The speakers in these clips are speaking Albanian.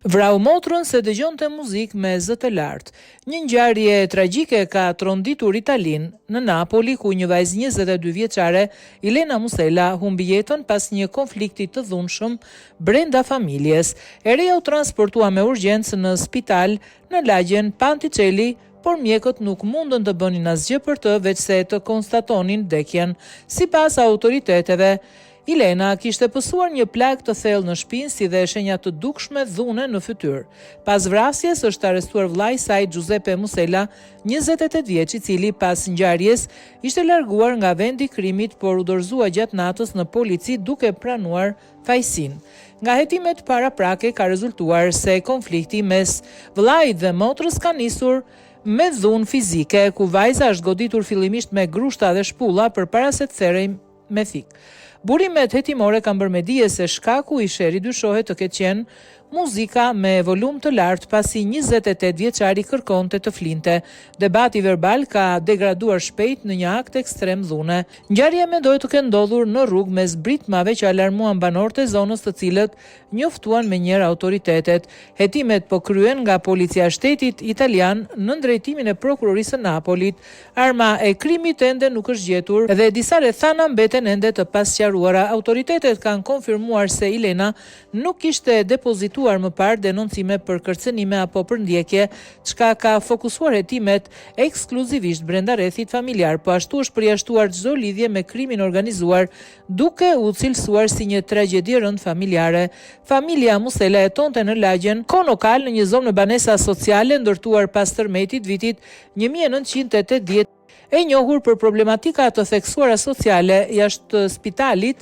Vrau motrën se dëgjonte muzikë me zë të lartë. Një ngjarje tragjike ka tronditur Italinë në Napoli, ku një vajzë 22 vjeçare, Ilena Musela, humbi jetën pas një konflikti të dhunshëm brenda familjes. E reja u transportua me urgjencë në spital në lagjen Panticelli, por mjekët nuk mundën të bënin asgjë për të, veçse të konstatonin vdekjen. Sipas autoriteteve, Ilena kishte pësuar një plagë të thellë në shpinë, si dhe shenja të dukshme dhune në fytyrë. Pas vrasjes është arrestuar vllai i saj Giuseppe Musela, 28 vjeç, i cili pas ngjarjes ishte larguar nga vendi i krimit, por u dorëzua gjatë natës në polici duke pranuar fajsinë. Nga hetimet paraprake ka rezultuar se konflikti mes vllait dhe motrës ka nisur me dhunë fizike, ku vajza është goditur fillimisht me grushta dhe shpulla përpara se të therrej me thik. Burimet hetimore kanë bërë me dije se shkaku i sherrit dyshohet të ketë qenë muzika me volum të lartë, pasi 28 vjeçari kërkonte të flinte. Debati verbal ka degraduar shpejt në një akt ekstrem dhune. Ngjarja mendohet të ketë ndodhur në rrugë mes britmave që alarmuan banorët e zonës, të cilët njoftuan menjëherë autoritetet. Hetimet po kryen nga policia e shtetit italian në drejtimin e prokurorisë së Napolit. Arma e krimit ende nuk është gjetur dhe disa rrethana mbeten ende të pasqaruara. Autoritetet kanë konfirmuar se Ilena nuk kishte depozituar më parë denoncime për kërcënime apo për ndjekje, çka ka fokusuar hetimet ekskluzivisht brenda rrethit familjar, po ashtu është përjashtuar çdo lidhje me krimin organizuar, duke u cilësuar si një tragjedi rënd familjare. Familja Musela jetonte në lagjen Konokal, në një zonë me banesa sociale ndërtuar pas tërmetit vitit 1980. E njohur për problematika të theksuara sociale jashtë spitalit,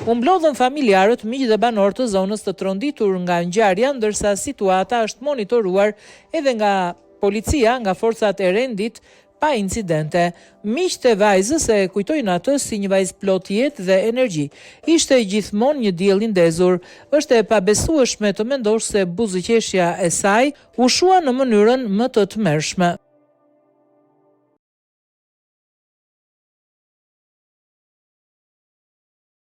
u mblodhën familjarët, miq dhe banorë të zonës të tronditur nga ngjarja, ndërsa situata është monitoruar edhe nga policia, nga forcat e rendit, pa incidente. Miqtë e vajzës e kujtojnë atë si një vajzë plot jetë dhe energji. Ishte gjithmonë një diell i ndezur. Është e pabesueshme të mendosh se buzëqeshja e saj u shua në mënyrën më të tmerrshme.